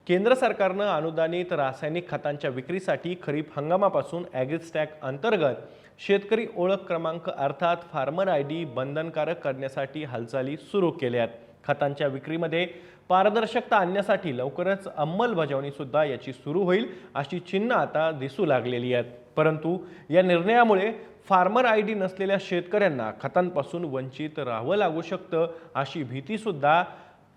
केंद्र सरकारनं अनुदानित रासायनिक खतांच्या विक्रीसाठी खरीप हंगामापासून ॲग्रिस्टॅक अंतर्गत शेतकरी ओळख क्रमांक अर्थात फार्मर आयडी बंधनकारक करण्यासाठी हालचाली सुरू केल्या आहेत। खतांच्या विक्रीमध्ये पारदर्शकता आणण्यासाठी लवकरच अंमलबजावणी सुद्धा याची सुरू होईल अशी चिन्ह आता दिसू लागलेली आहेत। परंतु या निर्णयामुळे फार्मर आयडी नसलेल्या शेतकऱ्यांना खतांपासून वंचित राहावं लागू शकतं अशी भीती सुद्धा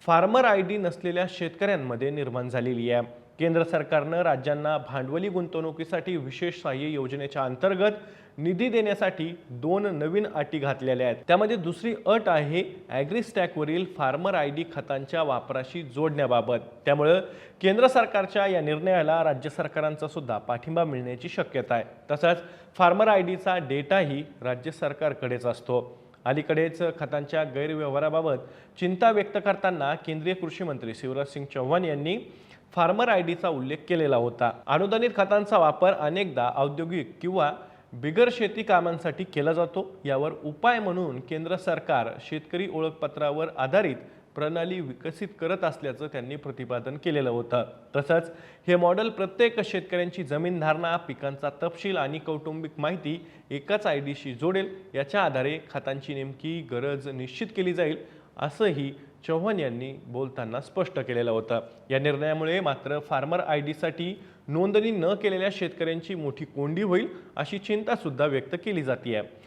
फार्मर आयडी नसलेल्या शेतकऱ्यांमध्ये निर्माण झालेली आहे। केंद्र सरकारनं राज्यांना भांडवली गुंतवणुकीसाठी विशेष सहाय्य योजनेच्या अंतर्गत निधी देण्यासाठी 2 नवीन अटी घातलेल्या आहेत। त्यामध्ये दुसरी अट आहे ॲग्रिस्टॅकवरील फार्मर आयडी खतांच्या वापराशी जोडण्याबाबत। त्यामुळे केंद्र सरकारच्या या निर्णयाला राज्य सरकारांचा सुद्धा पाठिंबा मिळण्याची शक्यता आहे। तसंच फार्मर आयडीचा डेटाही राज्य सरकारकडेच असतो। अलीकडेच खतांच्या गैरव्यवहाराबाबत चिंता व्यक्त करताना केंद्रीय कृषी मंत्री शिवराज सिंग चौहान यांनी फार्मर आयडीचा उल्लेख केलेला होता। अनुदानित खतांचा वापर अनेकदा औद्योगिक किंवा बिगर शेती कामांसाठी केला जातो। यावर उपाय म्हणून केंद्र सरकार शेतकरी ओळखपत्रावर आधारित प्रणाली विकसित करत असल्याचं त्यांनी प्रतिपादन केलेलं होतं। तसंच हे मॉडेल प्रत्येक शेतकऱ्यांची जमीन धारणा, पिकांचा तपशील आणि कौटुंबिक माहिती एकाच आयडीशी जोडेल। याच्या आधारे खतांची नेमकी गरज निश्चित केली जाईल असंही चौहान यांनी बोलताना स्पष्ट केलेलं होतं। या निर्णयामुळे मात्र फार्मर आयडीसाठी नोंदणी न केलेल्या शेतकऱ्यांची मोठी कोंडी होईल अशी चिंता सुद्धा व्यक्त केली जाते आहे।